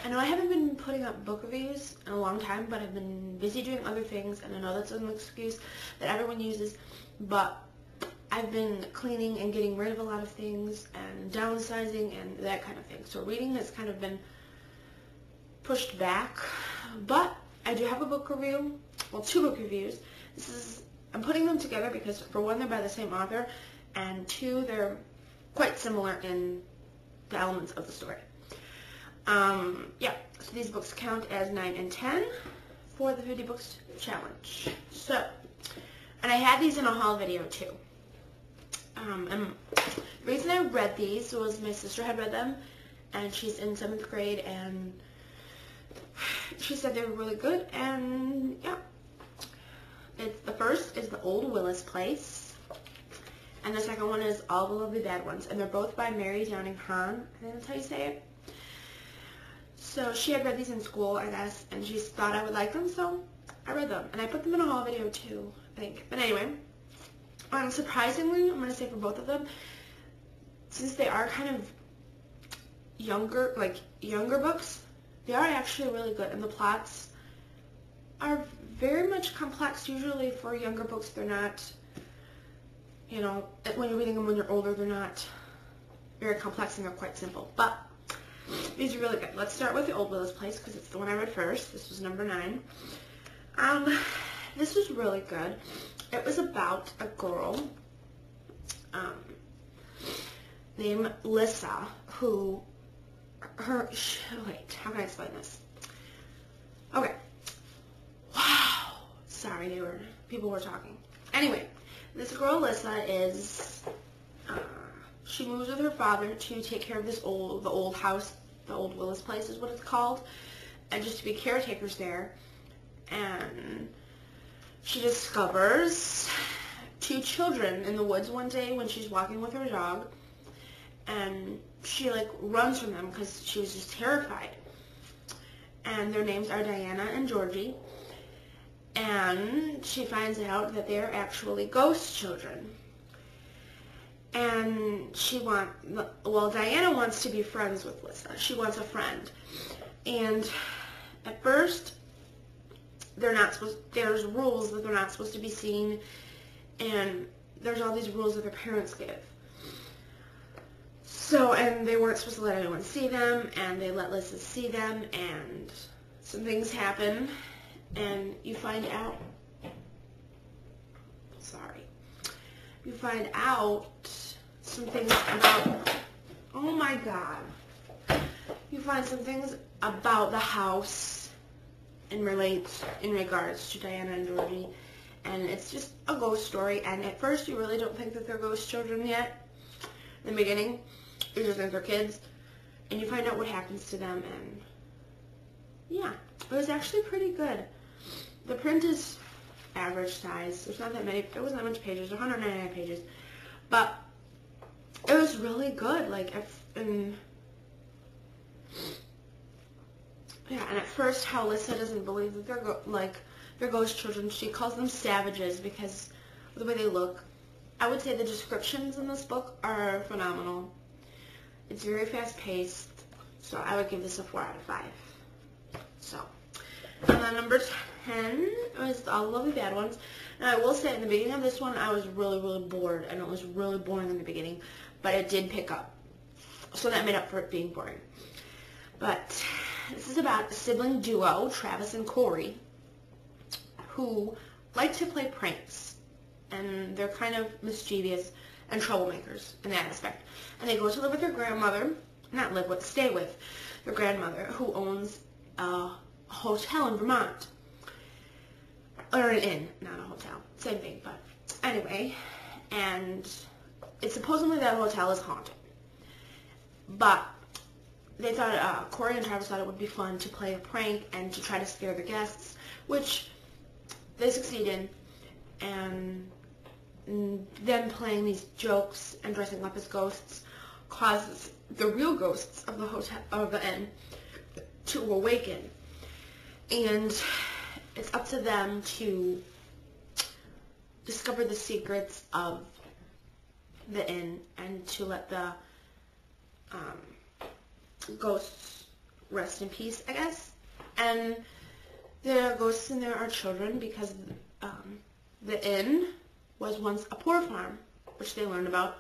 I know I haven't been putting up book reviews in a long time, but I've been busy doing other things, and I know that's an excuse that everyone uses, but I've been cleaning and getting rid of a lot of things and downsizing and that kind of thing. So reading has kind of been pushed back, but I do have a book review, well, 2 book reviews. I'm putting them together because, for one, they're by the same author, and 2, they're quite similar in the elements of the story. Yeah, so these books count as 9 and 10 for the 50 books challenge. So, and I had these in a haul video too. And the reason I read these was my sister had read them, and she's in 7th grade, and she said they were really good, and yeah. The first is The Old Willis Place, and the second one is All the Lovely Bad Ones, and they're both by Mary Downing Hahn. I think that's how you say it. So she had read these in school, I guess, and she thought I would like them, so I read them. And I put them in a haul video too, I think. But anyway, surprisingly, I'm going to say for both of them, since they are kind of younger books, they are actually really good, and the plots are very much complex. Usually for younger books, they're not, you know, when you're reading them when you're older, they're not very complex and they're quite simple. But these are really good. Let's start with The Old Willis Place because it's the one I read first. This was number 9. This was really good. It was about a girl named Lissa who, wait, how can I explain this? Okay. Wow. Sorry, people were talking. Anyway, this girl Lissa is, she moves with her father to take care of the old house, the Old Willis Place is what it's called, and just to be caretakers there. And she discovers 2 children in the woods one day when she's walking with her dog, and she runs from them because she was just terrified. And their names are Diana and Georgie, and she finds out that they're actually ghost children. And Diana wants to be friends with Lissa. She wants a friend. And at first, there's rules that they're not supposed to be seen, and there's all these rules that their parents give. So, and they weren't supposed to let anyone see them, and they let Lissa see them, and some things happen, and you find out some things about, oh my God, you find some things about the house in regards to Diana and Georgie, and it's just a ghost story, and at first you really don't think that they're ghost children yet. In the beginning, you just think they're kids, and you find out what happens to them, and yeah, it was actually pretty good. The print is average size. There's not that many. There wasn't that much pages. 199 pages, but it was really good. And at first, how Lissa doesn't believe that they're ghost children. She calls them savages because of the way they look. I would say the descriptions in this book are phenomenal. It's very fast-paced, so I would give this a 4 out of 5. So, and then number 10 was All the Lovely Bad Ones. And I will say, in the beginning of this one, I was really, really bored, and it was really boring in the beginning, but it did pick up. So that made up for it being boring. But this is about a sibling duo, Travis and Corey, who like to play pranks, and they're kind of mischievous and troublemakers in that aspect. And they go to live with their grandmother, stay with their grandmother, who owns a hotel in Vermont. Or an inn, not a hotel. Same thing, but anyway. And it's supposedly that hotel is haunted. But they thought, Corey and Travis thought it would be fun to play a prank and to try to scare the guests, which they succeed in. And them playing these jokes and dressing up as ghosts causes the real ghosts of the hotel, of the inn, to awaken. And it's up to them to discover the secrets of the inn and to let the ghosts rest in peace, I guess. And the ghosts in there are children because the inn was once a poor farm, which they learned about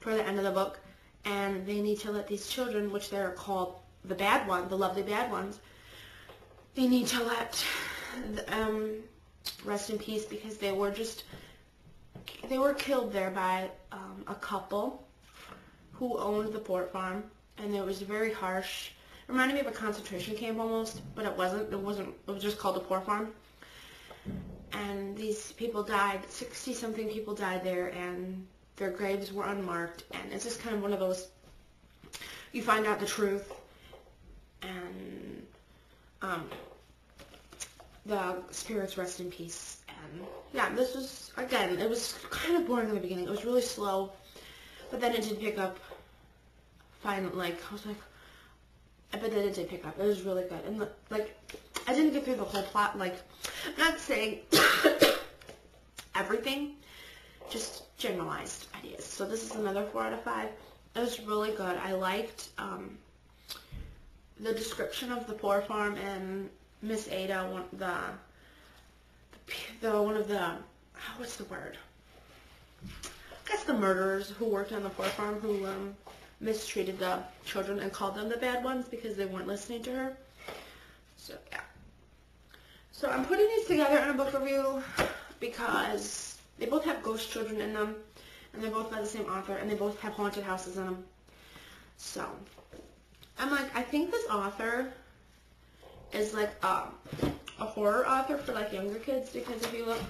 toward the end of the book. And they need to let these children, which they're called the bad ones, the lovely bad ones, they need to let rest in peace because they were killed there by a couple who owned the port farm, and it was very harsh. It reminded me of a concentration camp almost, but it wasn't. It was just called a port farm. And these people died. 60-something people died there, and their graves were unmarked. And it's just kind of one of those. You find out the truth, and the spirits rest in peace. And yeah, this was, again, it was kind of boring in the beginning. It was really slow, but then it did pick up. Finally, I was like, but then it did pick up. It was really good. And like, I didn't get through the whole plot. Like, I'm not saying everything, just generalized ideas. So this is another 4 out of 5. It was really good. I liked the description of the poor farm, and Miss Ada, one of the what's the word? I guess the murderers who worked on the poor farm, who mistreated the children and called them the bad ones because they weren't listening to her. So yeah. So I'm putting these together in a book review because they both have ghost children in them, and they're both by the same author, and they both have haunted houses in them. So I'm like, I think this author is like a horror author for like younger kids, because if you look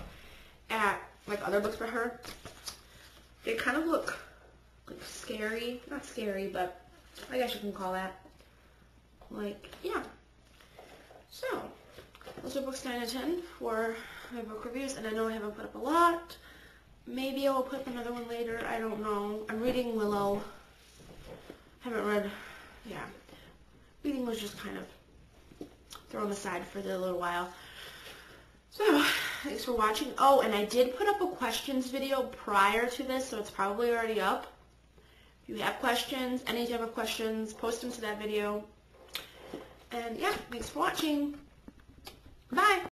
at like other books by her, they kind of look like scary. Not scary, but I guess you can call that. Like, yeah. So those are books 9 and 10 for my book reviews, and I know I haven't put up a lot. Maybe I will put up another one later. I don't know. I'm reading Willow. Haven't read, yeah. Reading was just kind of thrown aside for a little while. So, thanks for watching. Oh, and I did put up a questions video prior to this, so it's probably already up. If you have questions, any type of questions, post them to that video. And yeah, thanks for watching. Bye.